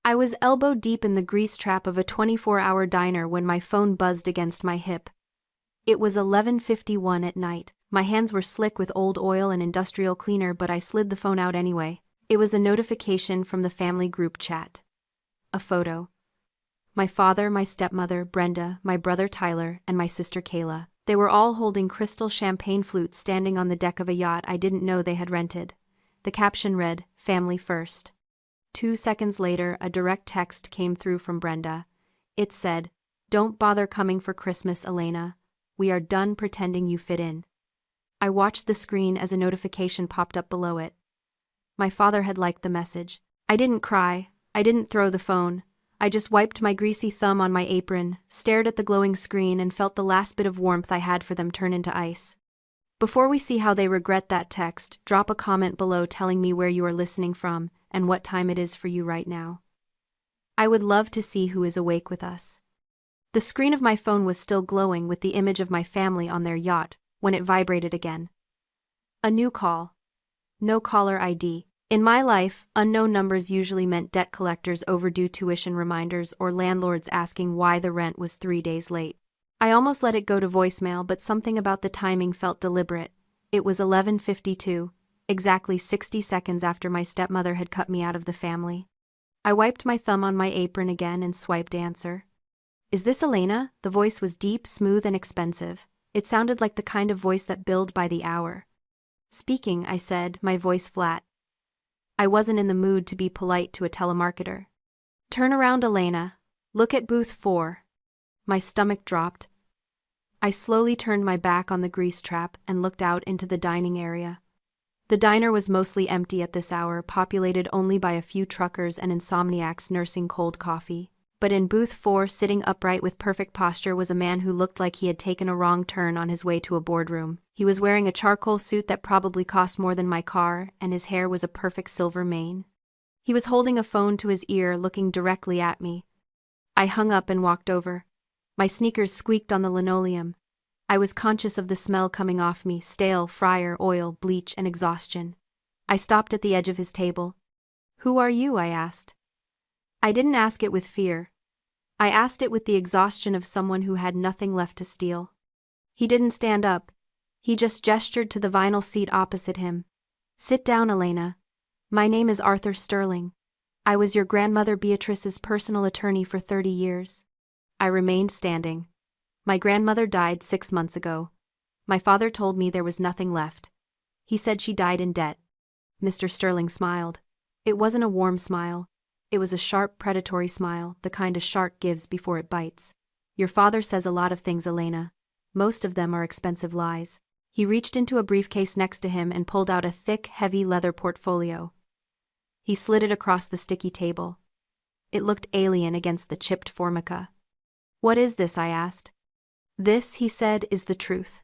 I was elbow deep in the grease trap of a 24-hour diner when my phone buzzed against my hip. It was 11:51 at night. My hands were slick with old oil and industrial cleaner, but I slid the phone out anyway. It was a notification from the family group chat. A photo. My father, my stepmother, Brenda, my brother Tyler, and my sister Kayla. They were all holding crystal champagne flutes standing on the deck of a yacht I didn't know they had rented. The caption read, "Family First." 2 seconds later, a direct text came through from Brenda. It said, "Don't bother coming for Christmas, Elena. We are done pretending you fit in." I watched the screen as a notification popped up below it. My father had liked the message. I didn't cry. I didn't throw the phone. I just wiped my greasy thumb on my apron, stared at the glowing screen, and felt the last bit of warmth I had for them turn into ice. Before we see how they regret that text, drop a comment below telling me where you are listening from and what time it is for you right now. I would love to see who is awake with us. The screen of my phone was still glowing with the image of my family on their yacht when it vibrated again. A new call. No caller ID. In my life, unknown numbers usually meant debt collectors' overdue tuition reminders or landlords asking why the rent was 3 days late. I almost let it go to voicemail, but something about the timing felt deliberate. It was 11:52, exactly 60 seconds after my stepmother had cut me out of the family. I wiped my thumb on my apron again and swiped answer. "Is this Elena?" The voice was deep, smooth, and expensive. It sounded like the kind of voice that billed by the hour. "Speaking," I said, my voice flat. I wasn't in the mood to be polite to a telemarketer. "Turn around, Elena. Look at booth 4. My stomach dropped. I slowly turned my back on the grease trap and looked out into the dining area. The diner was mostly empty at this hour, populated only by a few truckers and insomniacs nursing cold coffee. But in booth 4, sitting upright with perfect posture, was a man who looked like he had taken a wrong turn on his way to a boardroom. He was wearing a charcoal suit that probably cost more than my car, and his hair was a perfect silver mane. He was holding a phone to his ear, looking directly at me. I hung up and walked over. My sneakers squeaked on the linoleum. I was conscious of the smell coming off me, stale fryer oil, bleach, and exhaustion. I stopped at the edge of his table. "Who are you?" I asked. I didn't ask it with fear. I asked it with the exhaustion of someone who had nothing left to steal. He didn't stand up. He just gestured to the vinyl seat opposite him. "Sit down, Elena. My name is Arthur Sterling. I was your grandmother Beatrice's personal attorney for 30 years. I remained standing. My grandmother died 6 months ago. My father told me there was nothing left. He said she died in debt." Mr. Sterling smiled. It wasn't a warm smile. It was a sharp, predatory smile, the kind a shark gives before it bites. "Your father says a lot of things, Elena. Most of them are expensive lies." He reached into a briefcase next to him and pulled out a thick, heavy leather portfolio. He slid it across the sticky table. It looked alien against the chipped formica. "What is this?" I asked. "This," he said, "is the truth.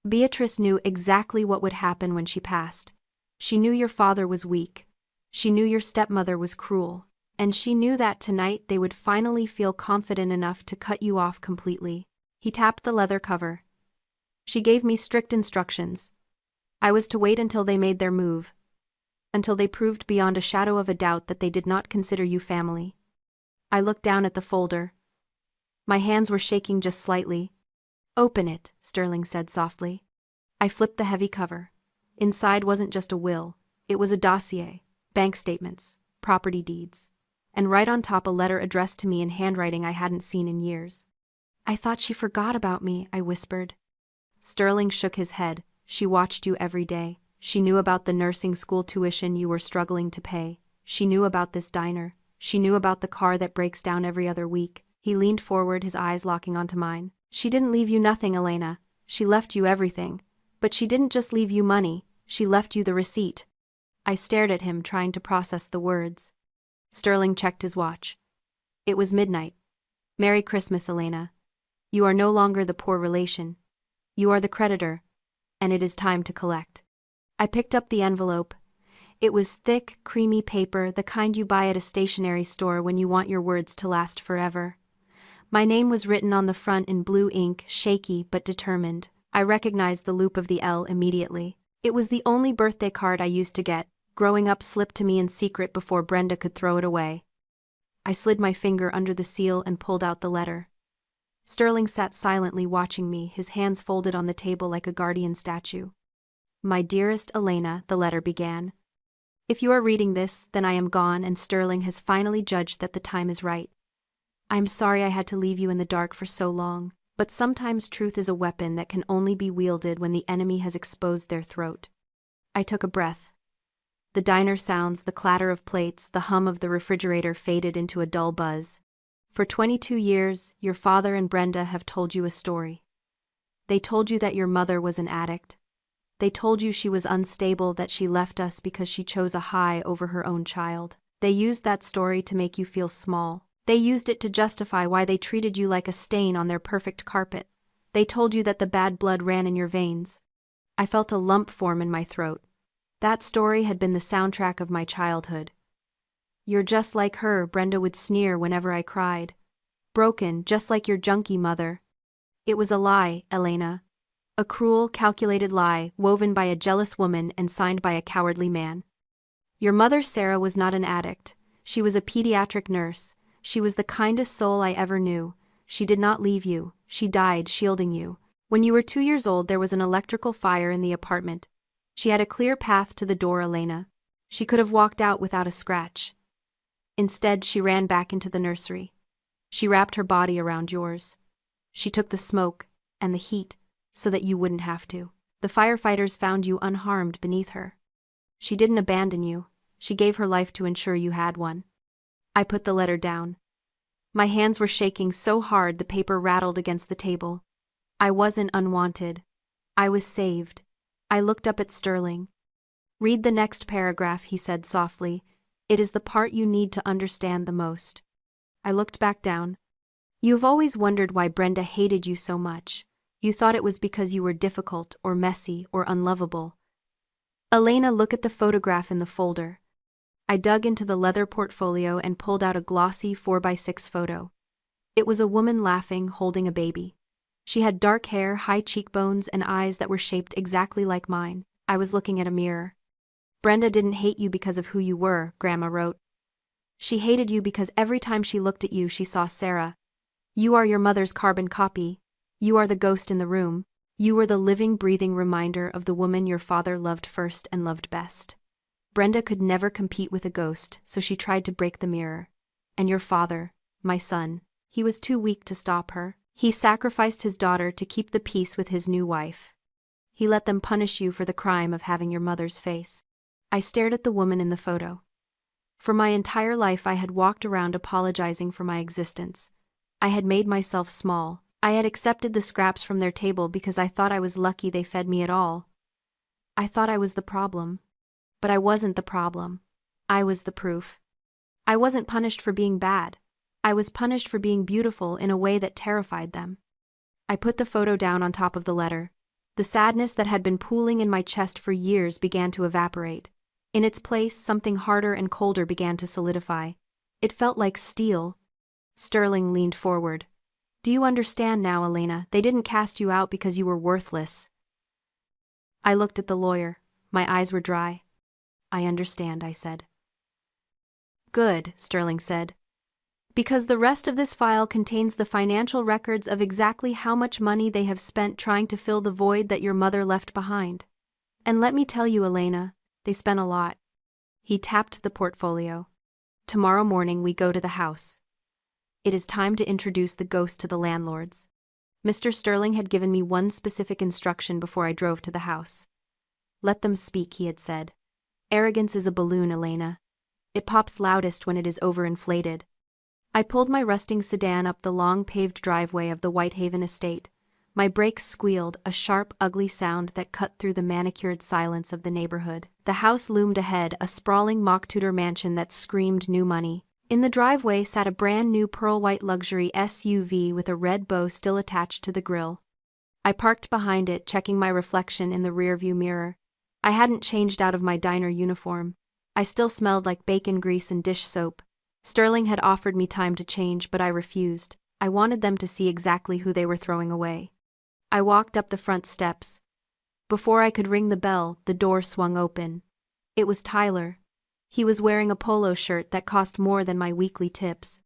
Beatrice knew exactly what would happen when she passed. She knew your father was weak. She knew your stepmother was cruel. And she knew that tonight they would finally feel confident enough to cut you off completely." He tapped the leather cover. "She gave me strict instructions. I was to wait until they made their move. Until they proved beyond a shadow of a doubt that they did not consider you family." I looked down at the folder. My hands were shaking just slightly. "Open it," Sterling said softly. I flipped the heavy cover. Inside wasn't just a will. It was a dossier, bank statements, property deeds. And right on top a letter addressed to me in handwriting I hadn't seen in years. "I thought she forgot about me," I whispered. Sterling shook his head. "She watched you every day. She knew about the nursing school tuition you were struggling to pay. She knew about this diner. She knew about the car that breaks down every other week." He leaned forward, his eyes locking onto mine. "She didn't leave you nothing, Elena. She left you everything. But she didn't just leave you money, she left you the receipt." I stared at him, trying to process the words. Sterling checked his watch. It was midnight. "Merry Christmas, Elena. You are no longer the poor relation. You are the creditor, and it is time to collect." I picked up the envelope. It was thick, creamy paper, the kind you buy at a stationery store when you want your words to last forever. My name was written on the front in blue ink, shaky but determined. I recognized the loop of the L immediately. It was the only birthday card I used to get. Growing up, slipped to me in secret before Brenda could throw it away. I slid my finger under the seal and pulled out the letter. Sterling sat silently watching me, his hands folded on the table like a guardian statue. My dearest Elena, the letter began. If you are reading this, then I am gone and Sterling has finally judged that the time is right. I am sorry I had to leave you in the dark for so long, but sometimes truth is a weapon that can only be wielded when the enemy has exposed their throat. I took a breath. The diner sounds, the clatter of plates, the hum of the refrigerator faded into a dull buzz. For 22 years, your father and Brenda have told you a story. They told you that your mother was an addict. They told you she was unstable, that she left us because she chose a high over her own child. They used that story to make you feel small. They used it to justify why they treated you like a stain on their perfect carpet. They told you that the bad blood ran in your veins. I felt a lump form in my throat. That story had been the soundtrack of my childhood. You're just like her, Brenda would sneer whenever I cried. Broken, just like your junkie mother. It was a lie, Elena. A cruel, calculated lie, woven by a jealous woman and signed by a cowardly man. Your mother, Sarah, was not an addict. She was a pediatric nurse. She was the kindest soul I ever knew. She did not leave you. She died shielding you. When you were 2 years old, there was an electrical fire in the apartment. She had a clear path to the door, Elena. She could have walked out without a scratch. Instead, she ran back into the nursery. She wrapped her body around yours. She took the smoke and the heat so that you wouldn't have to. The firefighters found you unharmed beneath her. She didn't abandon you. She gave her life to ensure you had one. I put the letter down. My hands were shaking so hard the paper rattled against the table. I wasn't unwanted. I was saved. I looked up at Sterling. Read the next paragraph, he said softly. It is the part you need to understand the most. I looked back down. You have always wondered why Brenda hated you so much. You thought it was because you were difficult or messy or unlovable. Elena, look at the photograph in the folder. I dug into the leather portfolio and pulled out a glossy 4x6 photo. It was a woman laughing, holding a baby. She had dark hair, high cheekbones, and eyes that were shaped exactly like mine. I was looking at a mirror. Brenda didn't hate you because of who you were, Grandma wrote. She hated you because every time she looked at you, she saw Sarah. You are your mother's carbon copy. You are the ghost in the room. You were the living, breathing reminder of the woman your father loved first and loved best. Brenda could never compete with a ghost, so she tried to break the mirror. And your father, my son, he was too weak to stop her. He sacrificed his daughter to keep the peace with his new wife. He let them punish you for the crime of having your mother's face. I stared at the woman in the photo. For my entire life I had walked around apologizing for my existence. I had made myself small. I had accepted the scraps from their table because I thought I was lucky they fed me at all. I thought I was the problem. But I wasn't the problem. I was the proof. I wasn't punished for being bad. I was punished for being beautiful in a way that terrified them. I put the photo down on top of the letter. The sadness that had been pooling in my chest for years began to evaporate. In its place, something harder and colder began to solidify. It felt like steel. Sterling leaned forward. Do you understand now, Elena? They didn't cast you out because you were worthless. I looked at the lawyer. My eyes were dry. I understand, I said. Good, Sterling said. Because the rest of this file contains the financial records of exactly how much money they have spent trying to fill the void that your mother left behind. And let me tell you, Elena, they spent a lot. He tapped the portfolio. Tomorrow morning we go to the house. It is time to introduce the ghost to the landlords. Mr. Sterling had given me one specific instruction before I drove to the house. Let them speak, he had said. Arrogance is a balloon, Elena. It pops loudest when it is overinflated. I pulled my rusting sedan up the long paved driveway of the Whitehaven estate. My brakes squealed, a sharp, ugly sound that cut through the manicured silence of the neighborhood. The house loomed ahead, a sprawling mock Tudor mansion that screamed new money. In the driveway sat a brand-new pearl-white luxury SUV with a red bow still attached to the grille. I parked behind it, checking my reflection in the rearview mirror. I hadn't changed out of my diner uniform. I still smelled like bacon grease and dish soap. Sterling had offered me time to change, but I refused. I wanted them to see exactly who they were throwing away. I walked up the front steps. Before I could ring the bell, the door swung open. It was Tyler. He was wearing a polo shirt that cost more than my weekly tips.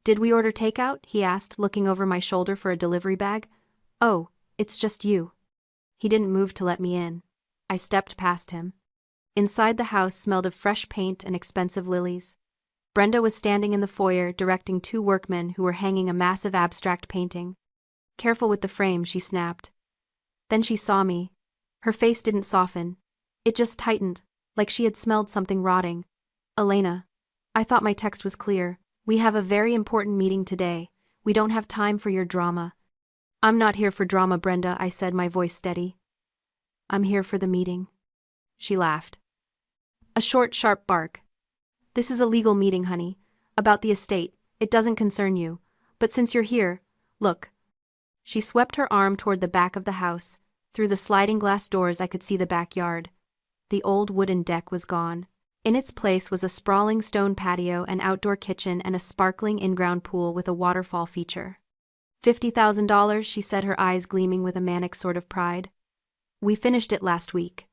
"Did we order takeout?" he asked, looking over my shoulder for a delivery bag. "Oh, it's just you." He didn't move to let me in. I stepped past him. Inside the house smelled of fresh paint and expensive lilies. Brenda was standing in the foyer directing two workmen who were hanging a massive abstract painting. "Careful with the frame," she snapped. Then she saw me. Her face didn't soften. It just tightened, like she had smelled something rotting. "Elena, I thought my text was clear. We have a very important meeting today. We don't have time for your drama." "I'm not here for drama, Brenda," I said, my voice steady. "I'm here for the meeting." She laughed. A short, sharp bark. "This is a legal meeting, honey. About the estate. It doesn't concern you. But since you're here, look." She swept her arm toward the back of the house. Through the sliding glass doors I could see the backyard. The old wooden deck was gone. In its place was a sprawling stone patio, an outdoor kitchen, and a sparkling in-ground pool with a waterfall feature. $50,000, she said, her eyes gleaming with a manic sort of pride. "We finished it last week.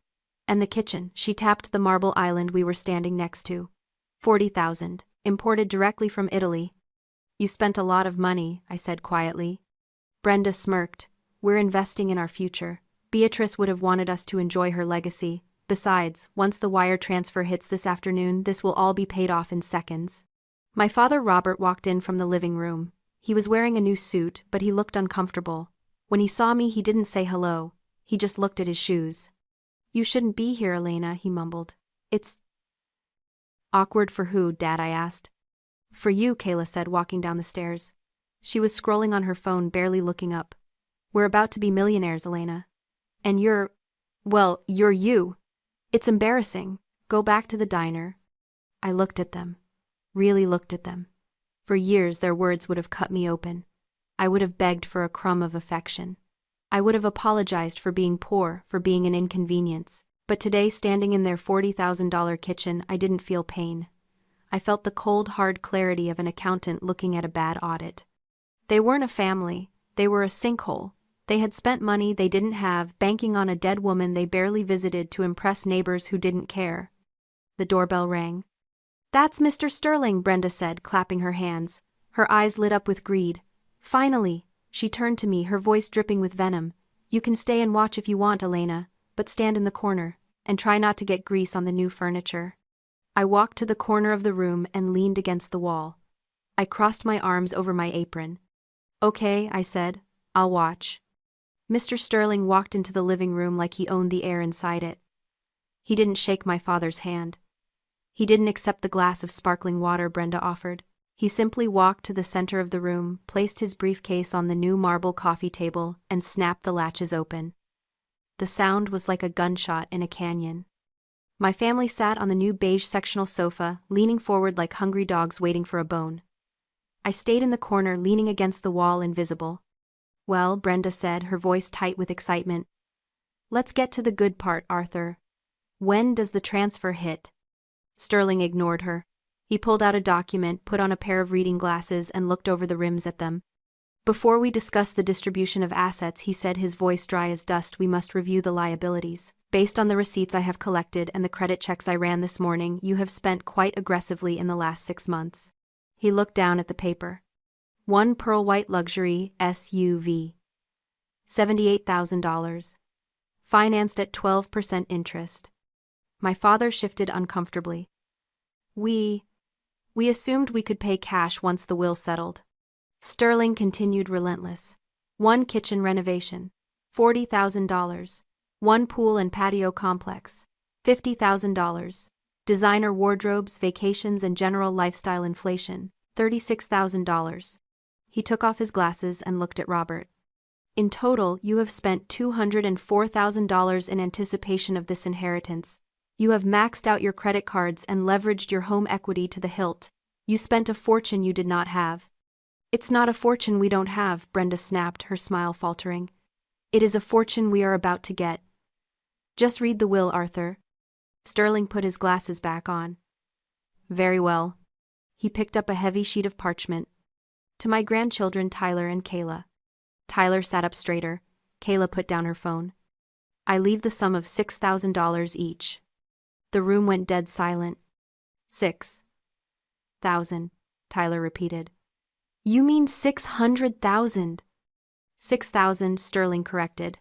And the kitchen," she tapped the marble island we were standing next to. $40,000, imported directly from Italy." "You spent a lot of money," I said quietly. Brenda smirked. "We're investing in our future. Beatrice would have wanted us to enjoy her legacy. Besides, once the wire transfer hits this afternoon, this will all be paid off in seconds." My father Robert walked in from the living room. He was wearing a new suit, but he looked uncomfortable. When he saw me, he didn't say hello. He just looked at his shoes. "You shouldn't be here, Elena," he mumbled. "It's..." "Awkward for who, Dad?" I asked. "For you," Kayla said, walking down the stairs. She was scrolling on her phone, barely looking up. "We're about to be millionaires, Elena. And you're you. It's embarrassing. Go back to the diner." I looked at them. Really looked at them. For years their words would have cut me open. I would have begged for a crumb of affection. I would have apologized for being poor, for being an inconvenience. But today, standing in their $40,000 kitchen, I didn't feel pain. I felt the cold, hard clarity of an accountant looking at a bad audit. They weren't a family. They were a sinkhole. They had spent money they didn't have, banking on a dead woman they barely visited to impress neighbors who didn't care. The doorbell rang. "That's Mr. Sterling," Brenda said, clapping her hands. Her eyes lit up with greed. "Finally!" She turned to me, her voice dripping with venom. "You can stay and watch if you want, Elena, but stand in the corner, and try not to get grease on the new furniture." I walked to the corner of the room and leaned against the wall. I crossed my arms over my apron. "Okay," I said, "I'll watch." Mr. Sterling walked into the living room like he owned the air inside it. He didn't shake my father's hand. He didn't accept the glass of sparkling water Brenda offered. He simply walked to the center of the room, placed his briefcase on the new marble coffee table, and snapped the latches open. The sound was like a gunshot in a canyon. My family sat on the new beige sectional sofa, leaning forward like hungry dogs waiting for a bone. I stayed in the corner, leaning against the wall, invisible. "Well," Brenda said, her voice tight with excitement. "Let's get to the good part, Arthur. When does the transfer hit?" Sterling ignored her. He pulled out a document, put on a pair of reading glasses, and looked over the rims at them. "Before we discuss the distribution of assets," he said, his voice dry as dust, "we must review the liabilities. Based on the receipts I have collected and the credit checks I ran this morning, you have spent quite aggressively in the last 6 months." He looked down at the paper. One pearl white luxury SUV. $78,000. Financed at 12% interest. My father shifted uncomfortably. We assumed we could pay cash once the will settled." Sterling continued, relentless. "One kitchen renovation. $40,000. One pool and patio complex. $50,000. Designer wardrobes, vacations, and general lifestyle inflation. $36,000. He took off his glasses and looked at Robert. "In total, you have spent $204,000 in anticipation of this inheritance. You have maxed out your credit cards and leveraged your home equity to the hilt. You spent a fortune you did not have." "It's not a fortune we don't have," Brenda snapped, her smile faltering. "It is a fortune we are about to get. Just read the will, Arthur." Sterling put his glasses back on. "Very well." He picked up a heavy sheet of parchment. "To my grandchildren Tyler and Kayla." Tyler sat up straighter. Kayla put down her phone. "I leave the sum of $6,000 each." The room went dead silent. 6,000, Tyler repeated. You mean 600,000? 6,000, Sterling corrected.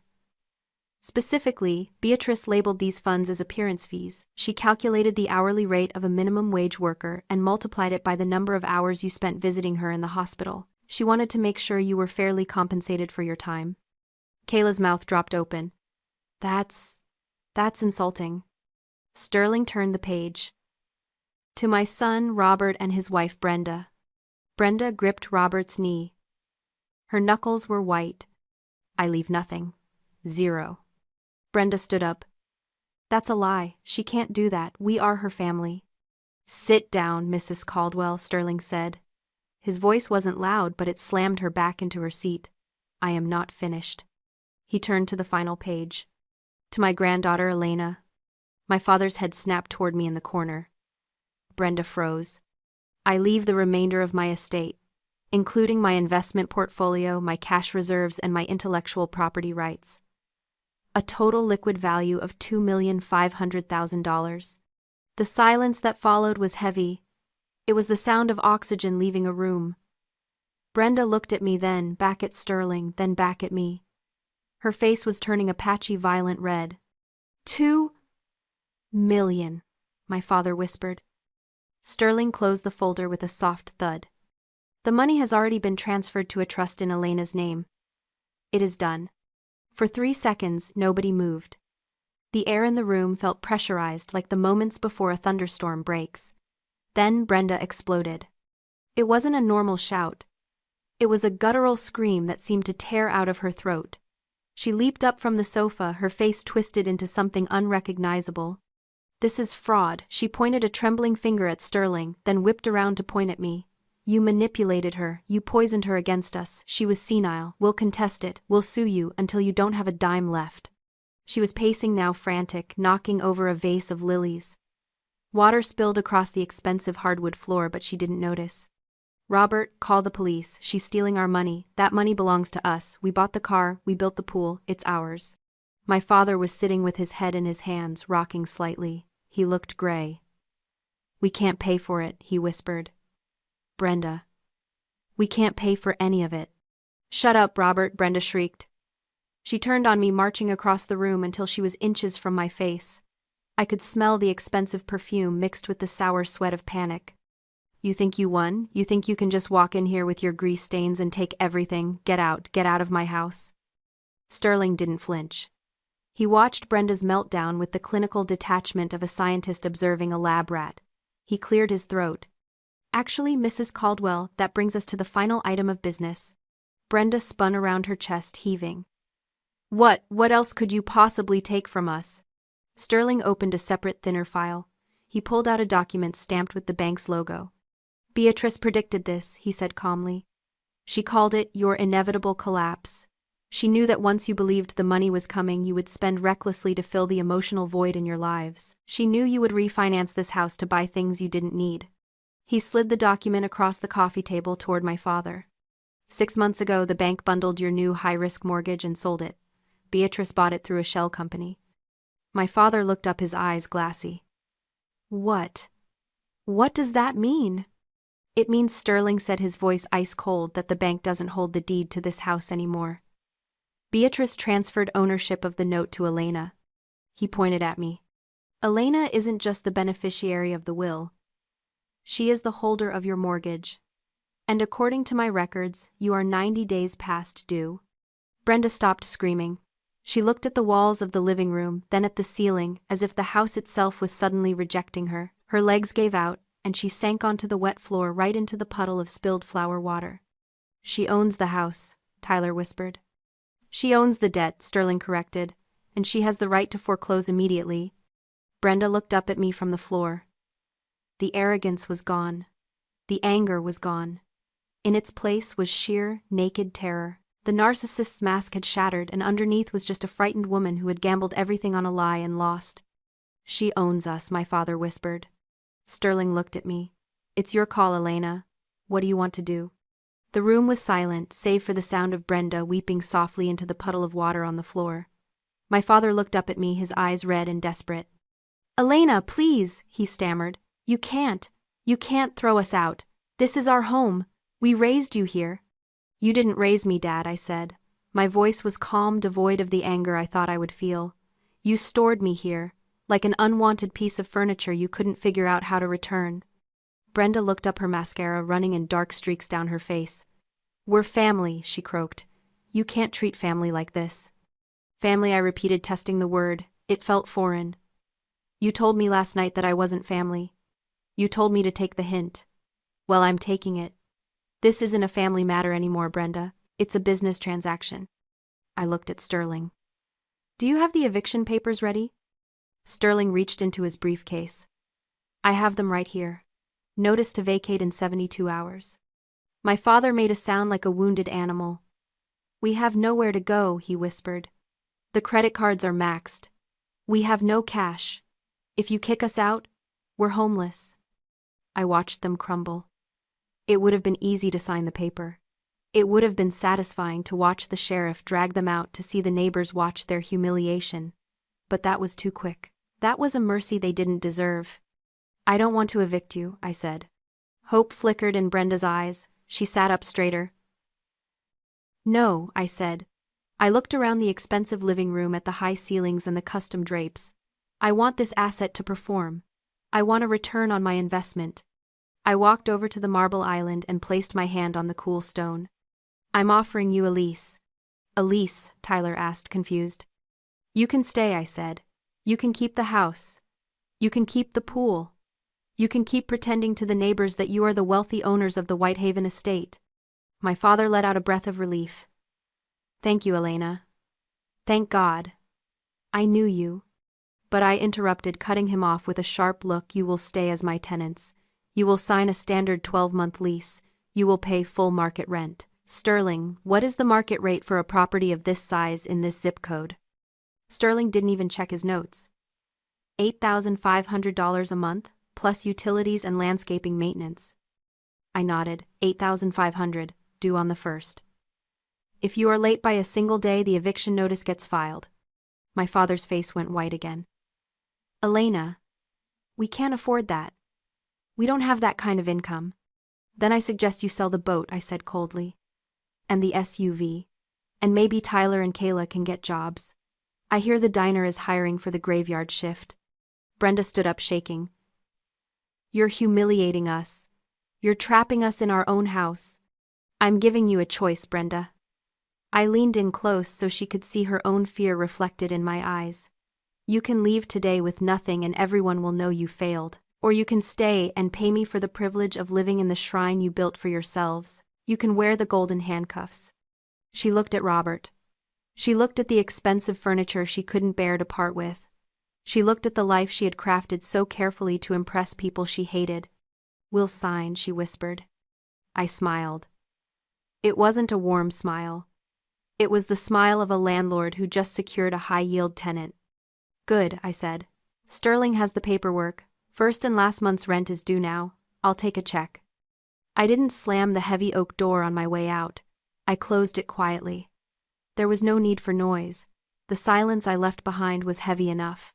Specifically, Beatrice labeled these funds as appearance fees. She calculated the hourly rate of a minimum wage worker and multiplied it by the number of hours you spent visiting her in the hospital. She wanted to make sure you were fairly compensated for your time. Kayla's mouth dropped open. That's insulting. Sterling turned the page. To my son, Robert, and his wife, Brenda. Brenda gripped Robert's knee. Her knuckles were white. I leave nothing. 0. Brenda stood up. That's a lie. She can't do that. We are her family. Sit down, Mrs. Caldwell, Sterling said. His voice wasn't loud, but it slammed her back into her seat. I am not finished. He turned to the final page. To my granddaughter, Elena. My father's head snapped toward me in the corner. Brenda froze. I leave the remainder of my estate, including my investment portfolio, my cash reserves, and my intellectual property rights. A total liquid value of $2,500,000. The silence that followed was heavy. It was the sound of oxygen leaving a room. Brenda looked at me, then back at Sterling, then back at me. Her face was turning a patchy violent red. 2 million, my father whispered. Sterling closed the folder with a soft thud. The money has already been transferred to a trust in Elena's name. It is done. For 3 seconds, nobody moved. The air in the room felt pressurized like the moments before a thunderstorm breaks. Then Brenda exploded. It wasn't a normal shout. It was a guttural scream that seemed to tear out of her throat. She leaped up from the sofa, her face twisted into something unrecognizable. This is fraud. She pointed a trembling finger at Sterling, then whipped around to point at me. You manipulated her. You poisoned her against us. She was senile. We'll contest it. We'll sue you until you don't have a dime left. She was pacing now, frantic, knocking over a vase of lilies. Water spilled across the expensive hardwood floor, but she didn't notice. Robert, call the police. She's stealing our money. That money belongs to us. We bought the car. We built the pool. It's ours. My father was sitting with his head in his hands, rocking slightly. He looked gray. We can't pay for it, he whispered. Brenda. We can't pay for any of it. Shut up, Robert, Brenda shrieked. She turned on me, marching across the room until she was inches from my face. I could smell the expensive perfume mixed with the sour sweat of panic. You think you won? You think you can just walk in here with your grease stains and take everything? Get out of my house. Sterling didn't flinch. He watched Brenda's meltdown with the clinical detachment of a scientist observing a lab rat. He cleared his throat. Actually, Mrs. Caldwell, that brings us to the final item of business. Brenda spun around her chest, heaving. What else could you possibly take from us? Sterling opened a separate, thinner file. He pulled out a document stamped with the bank's logo. Beatrice predicted this, he said calmly. She called it your inevitable collapse. She knew that once you believed the money was coming, you would spend recklessly to fill the emotional void in your lives. She knew you would refinance this house to buy things you didn't need. He slid the document across the coffee table toward my father. 6 months ago, the bank bundled your new high-risk mortgage and sold it. Beatrice bought it through a shell company. My father looked up, his eyes glassy. What? What does that mean? It means, Sterling said, his voice ice cold, that the bank doesn't hold the deed to this house anymore. Beatrice transferred ownership of the note to Elena. He pointed at me. Elena isn't just the beneficiary of the will. She is the holder of your mortgage. And according to my records, you are 90 days past due. Brenda stopped screaming. She looked at the walls of the living room, then at the ceiling, as if the house itself was suddenly rejecting her. Her legs gave out, and she sank onto the wet floor, right into the puddle of spilled flower water. She owns the house, Tyler whispered. She owns the debt, Sterling corrected, and she has the right to foreclose immediately. Brenda looked up at me from the floor. The arrogance was gone. The anger was gone. In its place was sheer, naked terror. The narcissist's mask had shattered, and underneath was just a frightened woman who had gambled everything on a lie and lost. She owns us, my father whispered. Sterling looked at me. It's your call, Elena. What do you want to do? The room was silent, save for the sound of Brenda weeping softly into the puddle of water on the floor. My father looked up at me, his eyes red and desperate. Elena, please, he stammered. You can't. You can't throw us out. This is our home. We raised you here. You didn't raise me, Dad, I said. My voice was calm, devoid of the anger I thought I would feel. You stored me here, like an unwanted piece of furniture you couldn't figure out how to return. Brenda looked up, her mascara running in dark streaks down her face. We're family, she croaked. You can't treat family like this. Family, I repeated, testing the word. It felt foreign. You told me last night that I wasn't family. You told me to take the hint. Well, I'm taking it. This isn't a family matter anymore, Brenda. It's a business transaction. I looked at Sterling. Do you have the eviction papers ready? Sterling reached into his briefcase. I have them right here. Notice to vacate in 72 hours. My father made a sound like a wounded animal. We have nowhere to go, he whispered. The credit cards are maxed. We have no cash. If you kick us out, we're homeless. I watched them crumble. It would have been easy to sign the paper. It would have been satisfying to watch the sheriff drag them out, to see the neighbors watch their humiliation. But that was too quick. That was a mercy they didn't deserve. I don't want to evict you, I said. Hope flickered in Brenda's eyes. She sat up straighter. No, I said. I looked around the expensive living room at the high ceilings and the custom drapes. I want this asset to perform. I want a return on my investment. I walked over to the marble island and placed my hand on the cool stone. I'm offering you a lease. A lease? Tyler asked, confused. You can stay, I said. You can keep the house. You can keep the pool. You can keep pretending to the neighbors that you are the wealthy owners of the Whitehaven estate. My father let out a breath of relief. Thank you, Elena. Thank God. I knew you. But I interrupted, cutting him off with a sharp look. You will stay as my tenants. You will sign a standard 12-month lease. You will pay full market rent. Sterling, what is the market rate for a property of this size in this zip code? Sterling didn't even check his notes. $8,500 a month, plus utilities and landscaping maintenance. I nodded. $8,500, due on the 1st. If you are late by a single day, the eviction notice gets filed. My father's face went white again. Elena, we can't afford that. We don't have that kind of income. Then I suggest you sell the boat, I said coldly. And the SUV. And maybe Tyler and Kayla can get jobs. I hear the diner is hiring for the graveyard shift. Brenda stood up, shaking. You're humiliating us. You're trapping us in our own house. I'm giving you a choice, Brenda. I leaned in close so she could see her own fear reflected in my eyes. You can leave today with nothing and everyone will know you failed. Or you can stay and pay me for the privilege of living in the shrine you built for yourselves. You can wear the golden handcuffs. She looked at Robert. She looked at the expensive furniture she couldn't bear to part with. She looked at the life she had crafted so carefully to impress people she hated. We'll sign, she whispered. I smiled. It wasn't a warm smile. It was the smile of a landlord who just secured a high-yield tenant. Good, I said. Sterling has the paperwork. First and last month's rent is due now. I'll take a check. I didn't slam the heavy oak door on my way out. I closed it quietly. There was no need for noise. The silence I left behind was heavy enough.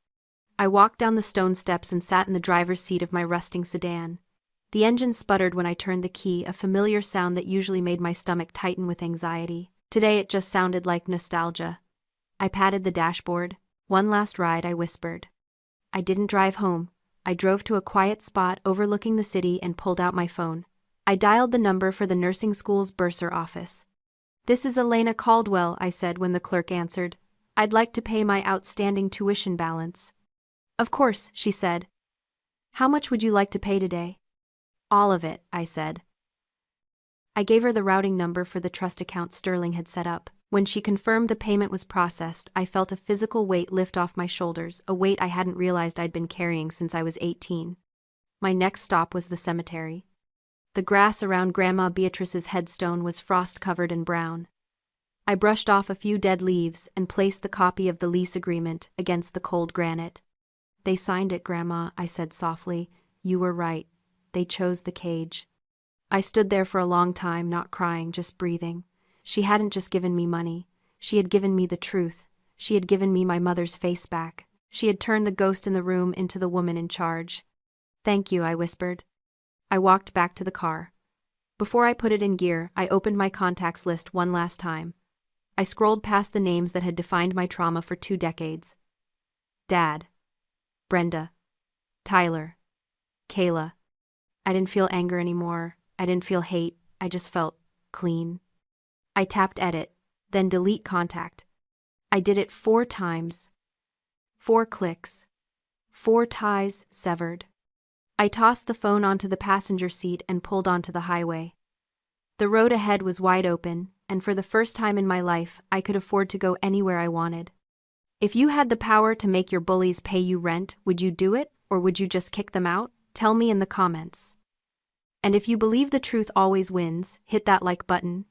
I walked down the stone steps and sat in the driver's seat of my rusting sedan. The engine sputtered when I turned the key, a familiar sound that usually made my stomach tighten with anxiety. Today it just sounded like nostalgia. I patted the dashboard. One last ride, I whispered. I didn't drive home. I drove to a quiet spot overlooking the city and pulled out my phone. I dialed the number for the nursing school's bursar office. This is Elena Caldwell, I said when the clerk answered. I'd like to pay my outstanding tuition balance. Of course, she said. How much would you like to pay today? All of it, I said. I gave her the routing number for the trust account Sterling had set up. When she confirmed the payment was processed, I felt a physical weight lift off my shoulders, a weight I hadn't realized I'd been carrying since I was 18. My next stop was the cemetery. The grass around Grandma Beatrice's headstone was frost-covered and brown. I brushed off a few dead leaves and placed the copy of the lease agreement against the cold granite. They signed it, Grandma, I said softly. You were right. They chose the cage. I stood there for a long time, not crying, just breathing. She hadn't just given me money. She had given me the truth. She had given me my mother's face back. She had turned the ghost in the room into the woman in charge. Thank you, I whispered. I walked back to the car. Before I put it in gear, I opened my contacts list one last time. I scrolled past the names that had defined my trauma for 2 decades. Dad. Brenda. Tyler. Kayla. I didn't feel anger anymore. I didn't feel hate. I just felt clean. I tapped edit, then delete contact. I did it 4 times. 4 clicks. 4 ties severed. I tossed the phone onto the passenger seat and pulled onto the highway. The road ahead was wide open, and for the first time in my life, I could afford to go anywhere I wanted. If you had the power to make your bullies pay you rent, would you do it, or would you just kick them out? Tell me in the comments. And if you believe the truth always wins, hit that like button,